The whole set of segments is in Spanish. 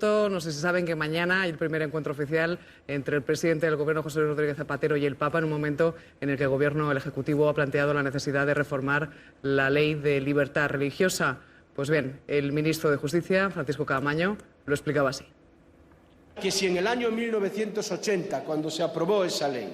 No sé si saben que mañana hay el primer encuentro oficial entre el presidente del Gobierno, José Luis Rodríguez Zapatero, y el Papa, en un momento en el que el Ejecutivo, ha planteado la necesidad de reformar la ley de libertad religiosa. Pues bien, el ministro de Justicia, Francisco Caamaño, lo explicaba así. Que si en el año 1980, cuando se aprobó esa ley,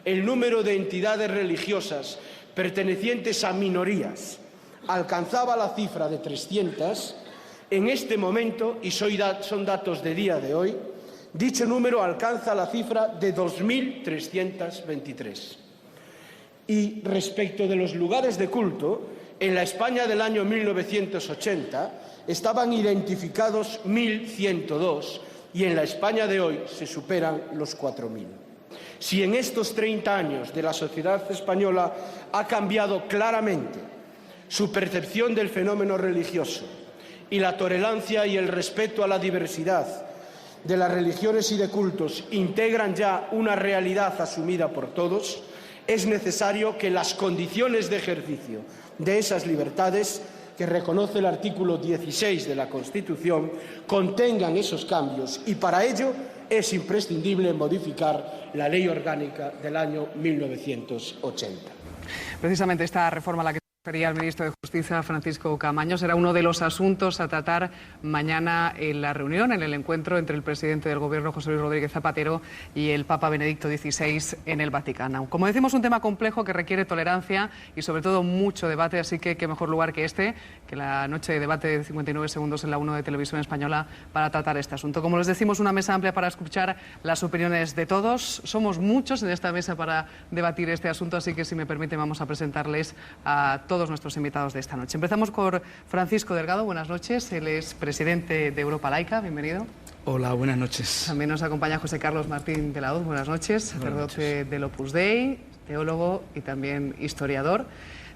el número de entidades religiosas pertenecientes a minorías alcanzaba la cifra de 300, en este momento, y son datos de día de hoy, dicho número alcanza la cifra de 2.323. Y respecto de los lugares de culto, en la España del año 1980 estaban identificados 1.102 y en la España de hoy se superan los 4.000. Si en estos 30 años de la sociedad española ha cambiado claramente su percepción del fenómeno religioso y la tolerancia y el respeto a la diversidad de las religiones y de cultos integran ya una realidad asumida por todos, es necesario que las condiciones de ejercicio de esas libertades que reconoce el artículo 16 de la Constitución contengan esos cambios, y para ello es imprescindible modificar la Ley Orgánica del año 1980. Precisamente esta reforma a la que refería el ministro de Justicia, Francisco Caamaño, será uno de los asuntos a tratar mañana en la reunión, en el encuentro entre el presidente del Gobierno, José Luis Rodríguez Zapatero, y el Papa Benedicto XVI en el Vaticano. Como decimos, un tema complejo que requiere tolerancia y sobre todo mucho debate, así que qué mejor lugar que la noche de debate de 59 segundos en la 1 de Televisión Española, para tratar este asunto. Como les decimos, una mesa amplia para escuchar las opiniones de todos. Somos muchos en esta mesa para debatir este asunto, así que, si me permiten, vamos a presentarles a todos nuestros invitados de esta noche. Empezamos por Francisco Delgado. Buenas noches. Él es presidente de Europa Laica. Bienvenido. Hola, buenas noches. También nos acompaña José Carlos Martín de la Hoz. Buenas noches. Sacerdote del Opus Dei, teólogo y también historiador.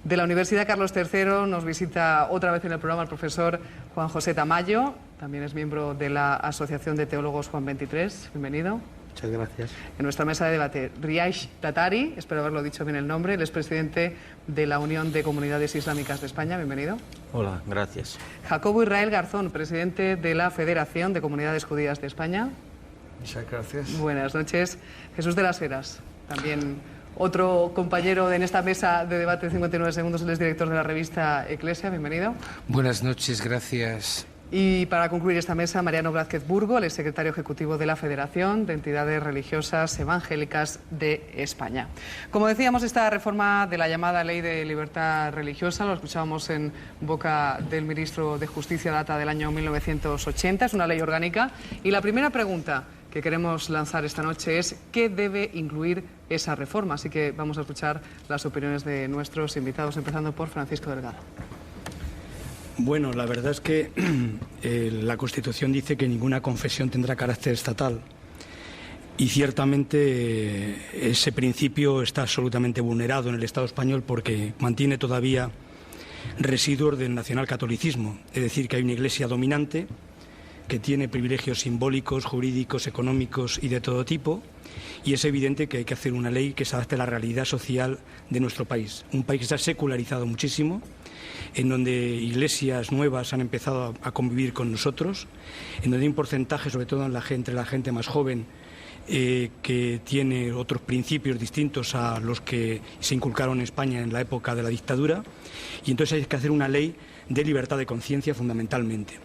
De la Universidad Carlos III nos visita otra vez en el programa el profesor Juan José Tamayo. También es miembro de la Asociación de Teólogos Juan XXIII. Bienvenido. Muchas gracias. En nuestra mesa de debate, Riaix Tatari, espero haberlo dicho bien el nombre, él es presidente de la Unión de Comunidades Islámicas de España. Bienvenido. Hola, gracias. Jacobo Israel Garzón, presidente de la Federación de Comunidades Judías de España. Muchas gracias. Buenas noches. Jesús de las Heras, también otro compañero en esta mesa de debate de 59 segundos, él es director de la revista Eclesia. Bienvenido. Buenas noches, gracias. Y para concluir esta mesa, Mariano Blázquez Burgo, el secretario ejecutivo de la Federación de Entidades Religiosas Evangélicas de España. Como decíamos, esta reforma de la llamada Ley de Libertad Religiosa, lo escuchábamos en boca del ministro de Justicia, data del año 1980, es una ley orgánica. Y la primera pregunta que queremos lanzar esta noche es: ¿qué debe incluir esa reforma? Así que vamos a escuchar las opiniones de nuestros invitados, empezando por Francisco Delgado. Bueno, la verdad es que la Constitución dice que ninguna confesión tendrá carácter estatal, y ciertamente ese principio está absolutamente vulnerado en el Estado español porque mantiene todavía residuos del nacionalcatolicismo, es decir, que hay una Iglesia dominante que tiene privilegios simbólicos, jurídicos, económicos y de todo tipo, y es evidente que hay que hacer una ley que se adapte a la realidad social de nuestro país, un país que se ha secularizado muchísimo, en donde iglesias nuevas han empezado a convivir con nosotros, en donde hay un porcentaje, sobre todo entre la gente más joven, que tiene otros principios distintos a los que se inculcaron en España en la época de la dictadura, y entonces hay que hacer una ley de libertad de conciencia fundamentalmente.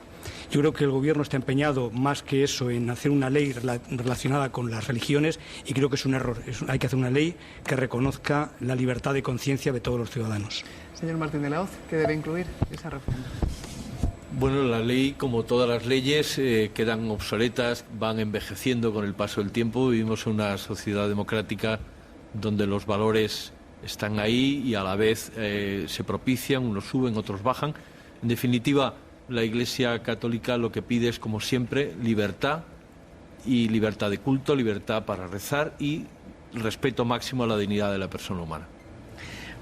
Yo creo que el Gobierno está empeñado más que eso en hacer una ley relacionada con las religiones, y creo que es un error. Hay que hacer una ley que reconozca la libertad de conciencia de todos los ciudadanos. Señor Martín de la Hoz, ¿qué debe incluir esa reforma? Bueno, la ley, como todas las leyes, quedan obsoletas, van envejeciendo con el paso del tiempo. Vivimos en una sociedad democrática donde los valores están ahí y a la vez se propician, unos suben, otros bajan. En definitiva, la Iglesia Católica lo que pide es, como siempre, libertad, y libertad de culto, libertad para rezar y respeto máximo a la dignidad de la persona humana.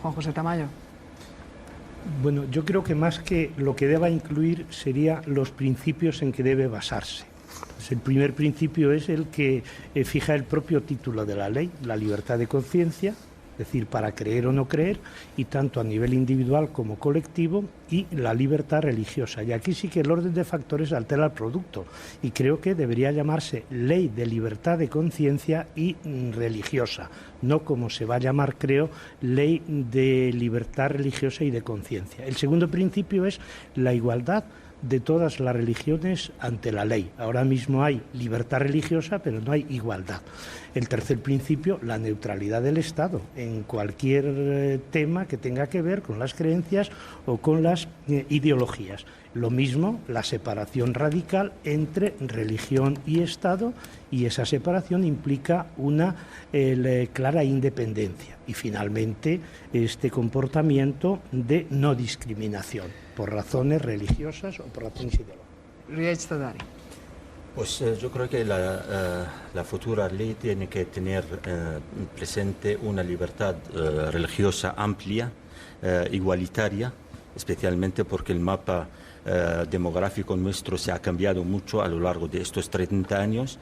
Juan José Tamayo. Bueno, yo creo que más que lo que deba incluir sería los principios en que debe basarse. Pues el primer principio es el que fija el propio título de la ley, la libertad de conciencia, es decir, para creer o no creer, y tanto a nivel individual como colectivo, y la libertad religiosa. Y aquí sí que el orden de factores altera el producto, y creo que debería llamarse Ley de Libertad de Conciencia y Religiosa, no como se va a llamar, creo, Ley de Libertad Religiosa y de Conciencia. El segundo principio es la igualdad de todas las religiones ante la ley. Ahora mismo hay libertad religiosa, pero no hay igualdad. El tercer principio, la neutralidad del Estado en cualquier tema que tenga que ver con las creencias o con las ideologías. Lo mismo, la separación radical entre religión y Estado, y esa separación implica una clara independencia. Y finalmente, este comportamiento de no discriminación por razones religiosas o por razones ideológicas. Pues yo creo que la futura ley tiene que tener presente una libertad religiosa amplia, igualitaria, especialmente porque el mapa demográfico nuestro se ha cambiado mucho a lo largo de estos 30 años,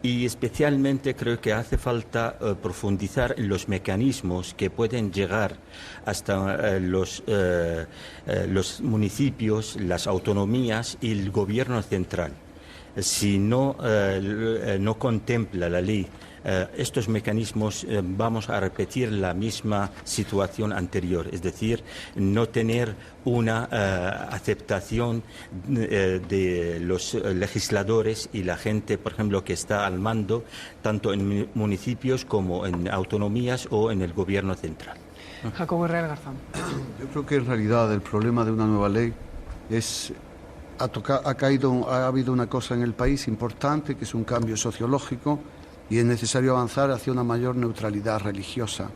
y especialmente creo que hace falta profundizar en los mecanismos que pueden llegar hasta los municipios, las autonomías y el gobierno central. Si no contempla la ley estos mecanismos, vamos a repetir la misma situación anterior, es decir, no tener una aceptación de los legisladores y la gente, por ejemplo, que está al mando, tanto en municipios como en autonomías o en el gobierno central. Jacobo Herrera Garzón. Yo creo que en realidad el problema de una nueva ley es... Ha habido una cosa en el país importante, que es un cambio sociológico, y es necesario avanzar hacia una mayor neutralidad religiosa.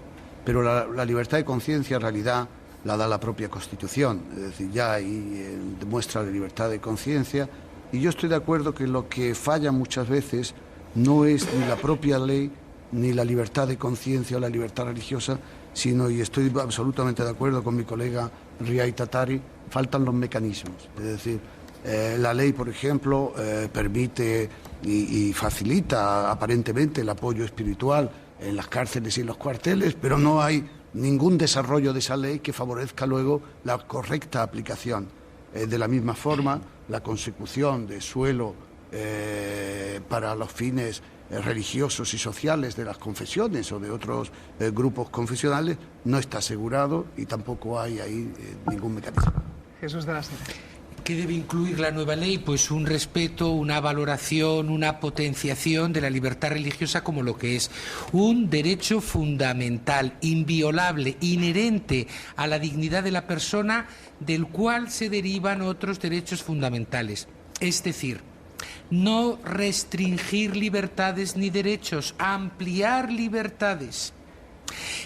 Pero la libertad de conciencia en realidad la da la propia Constitución, es decir, ya ahí demuestra la libertad de conciencia, y yo estoy de acuerdo que lo que falla muchas veces no es ni la propia ley, ni la libertad de conciencia o la libertad religiosa, sino, y estoy absolutamente de acuerdo con mi colega Riay Tatari, faltan los mecanismos, es decir, la ley, por ejemplo, permite y facilita aparentemente el apoyo espiritual en las cárceles y en los cuarteles, pero no hay ningún desarrollo de esa ley que favorezca luego la correcta aplicación. De la misma forma, la consecución de suelo para los fines religiosos y sociales de las confesiones o de otros grupos confesionales no está asegurado, y tampoco hay ahí ningún mecanismo. Jesús de la Sera. ¿Qué debe incluir la nueva ley? Pues un respeto, una valoración, una potenciación de la libertad religiosa como lo que es un derecho fundamental, inviolable, inherente a la dignidad de la persona, del cual se derivan otros derechos fundamentales. Es decir, no restringir libertades ni derechos, ampliar libertades.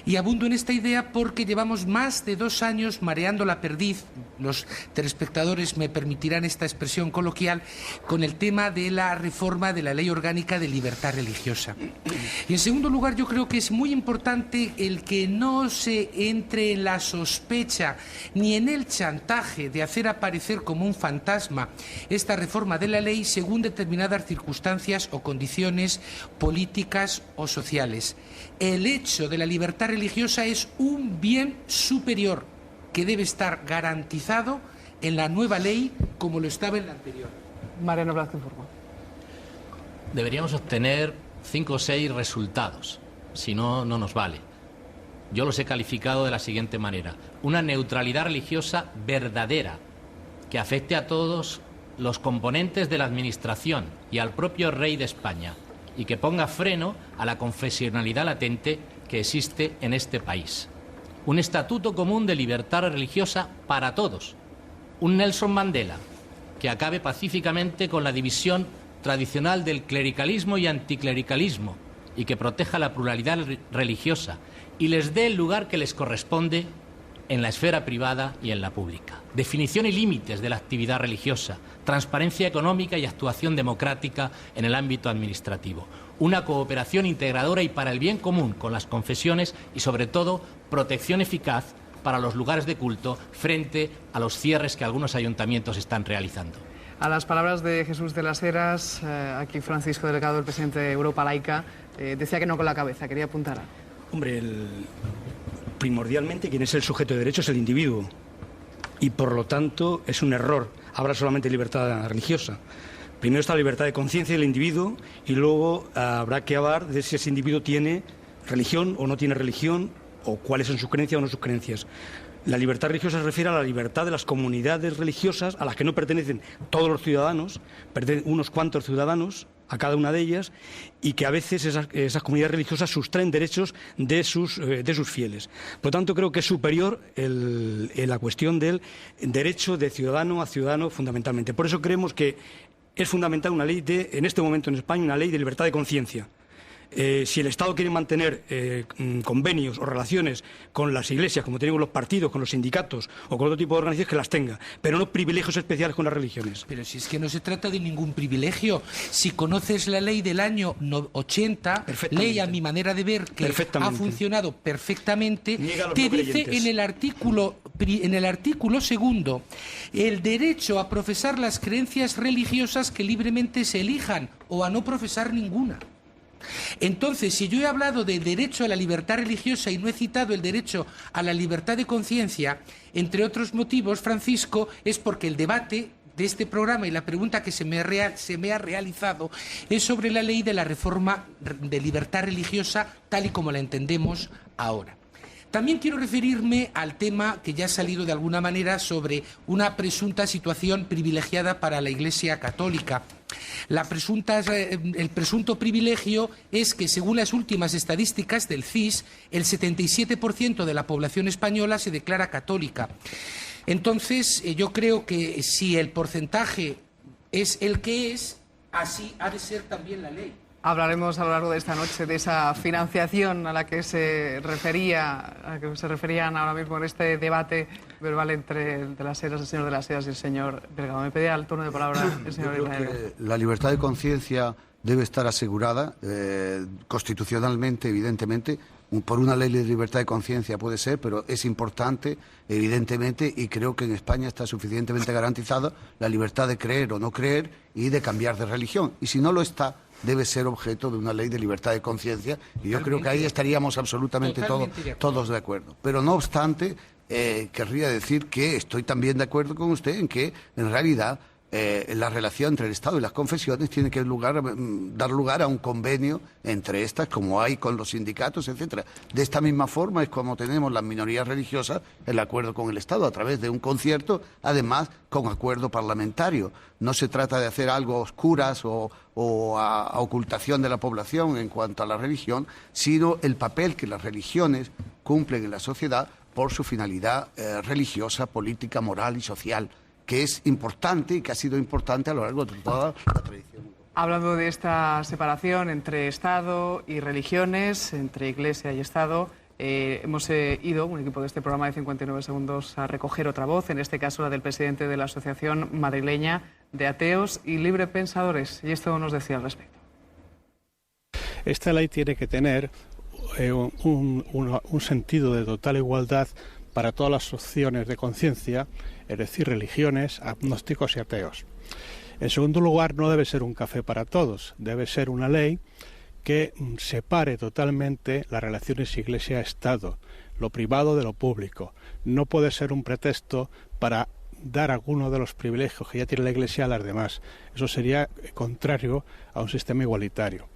Y abundo en esta idea porque llevamos más de 2 años mareando la perdiz, los telespectadores me permitirán esta expresión coloquial, con el tema de la reforma de la Ley Orgánica de Libertad Religiosa. Y en segundo lugar, yo creo que es muy importante el que no se entre en la sospecha ni en el chantaje de hacer aparecer como un fantasma esta reforma de la ley según determinadas circunstancias o condiciones políticas o sociales. El hecho de la libertad religiosa es un bien superior que debe estar garantizado en la nueva ley como lo estaba en la anterior. Mariano Blázquez Furgo. Deberíamos obtener 5 o 6 resultados, si no, no nos vale. Yo los he calificado de la siguiente manera: una neutralidad religiosa verdadera, que afecte a todos los componentes de la administración y al propio rey de España, y que ponga freno a la confesionalidad latente que existe en este país. Un estatuto común de libertad religiosa para todos. Un Nelson Mandela que acabe pacíficamente con la división tradicional del clericalismo y anticlericalismo, y que proteja la pluralidad religiosa y les dé el lugar que les corresponde en la esfera privada y en la pública. Definición y límites de la actividad religiosa, transparencia económica y actuación democrática en el ámbito administrativo. Una cooperación integradora y para el bien común con las confesiones y, sobre todo, protección eficaz para los lugares de culto frente a los cierres que algunos ayuntamientos están realizando. A las palabras de Jesús de las Heras, aquí Francisco Delgado, el presidente de Europa Laica, decía que no con la cabeza, quería apuntar a... Hombre, primordialmente quien es el sujeto de derecho es el individuo. Y por lo tanto es un error hablar solamente de libertad religiosa. Primero está la libertad de conciencia del individuo y luego habrá que hablar de si ese individuo tiene religión o no tiene religión, o cuáles son sus creencias o no sus creencias. La libertad religiosa se refiere a la libertad de las comunidades religiosas a las que no pertenecen todos los ciudadanos, pertenecen unos cuantos ciudadanos a cada una de ellas, y que a veces esas comunidades religiosas sustraen derechos de sus fieles. Por lo tanto, creo que es superior la cuestión del derecho de ciudadano a ciudadano fundamentalmente. Por eso creemos que es fundamental una ley en este momento en España, una ley de libertad de conciencia. Si el Estado quiere mantener convenios o relaciones con las iglesias, como tienen con los partidos, con los sindicatos o con otro tipo de organizaciones, que las tenga, pero no privilegios especiales con las religiones. Pero si es que no se trata de ningún privilegio. Si conoces la ley del año 80, ley a mi manera de ver que ha funcionado perfectamente, te dice en el artículo segundo el derecho a profesar las creencias religiosas que libremente se elijan o a no profesar ninguna. Entonces, si yo he hablado del derecho a la libertad religiosa y no he citado el derecho a la libertad de conciencia, entre otros motivos, Francisco, es porque el debate de este programa y la pregunta que se me ha realizado es sobre la ley de la reforma de libertad religiosa tal y como la entendemos ahora. También quiero referirme al tema que ya ha salido de alguna manera sobre una presunta situación privilegiada para la Iglesia Católica. El presunto privilegio es que, según las últimas estadísticas del CIS, el 77% de la población española se declara católica. Entonces, yo creo que si el porcentaje es el que es, así ha de ser también la ley. Hablaremos a lo largo de esta noche de esa financiación a la que se referían ahora mismo en este debate verbal entre el de las Heras, el señor de las Heras y el señor Delgado. Me pedía el turno de palabra el señor Israel. La libertad de conciencia debe estar asegurada constitucionalmente, evidentemente. Por una ley de libertad de conciencia puede ser, pero es importante, evidentemente, y creo que en España está suficientemente garantizada la libertad de creer o no creer y de cambiar de religión. Y si no lo está, debe ser objeto de una ley de libertad de conciencia, y yo creo que ahí estaríamos absolutamente todos de acuerdo. Pero no obstante, querría decir que estoy también de acuerdo con usted en que, en realidad, la relación entre el Estado y las confesiones tiene que dar lugar a un convenio entre estas, como hay con los sindicatos, etcétera. De esta misma forma es como tenemos las minorías religiosas el acuerdo con el Estado a través de un concierto, además con acuerdo parlamentario. No se trata de hacer algo a oscuras o a ocultación de la población en cuanto a la religión, sino el papel que las religiones cumplen en la sociedad por su finalidad religiosa, política, moral y social, que es importante y que ha sido importante a lo largo de toda la tradición. Hablando de esta separación entre Estado y religiones, entre Iglesia y Estado, hemos ido, un equipo de este programa de 59 segundos, a recoger otra voz, en este caso la del presidente de la Asociación Madrileña de Ateos y Librepensadores, y esto nos decía al respecto. Esta ley tiene que tener un sentido de total igualdad para todas las opciones de conciencia, es decir, religiones, agnósticos y ateos. En segundo lugar, no debe ser un café para todos, debe ser una ley que separe totalmente las relaciones Iglesia-Estado, lo privado de lo público. No puede ser un pretexto para dar alguno de los privilegios que ya tiene la Iglesia a las demás. Eso sería contrario a un sistema igualitario.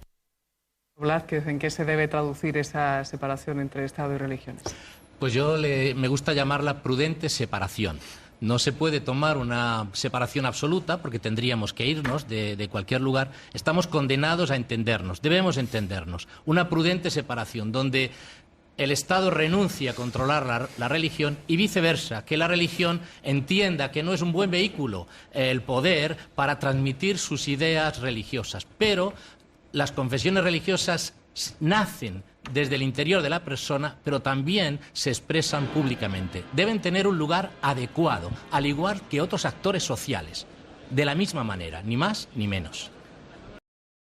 Blázquez, ¿en qué se debe traducir esa separación entre Estado y religiones? Pues me gusta llamarla prudente separación. No se puede tomar una separación absoluta porque tendríamos que irnos de cualquier lugar. Estamos condenados a entendernos, debemos entendernos. Una prudente separación donde el Estado renuncia a controlar la religión y viceversa, que la religión entienda que no es un buen vehículo el poder para transmitir sus ideas religiosas. Pero las confesiones religiosas nacen desde el interior de la persona, pero también se expresan públicamente. Deben tener un lugar adecuado, al igual que otros actores sociales, de la misma manera, ni más ni menos.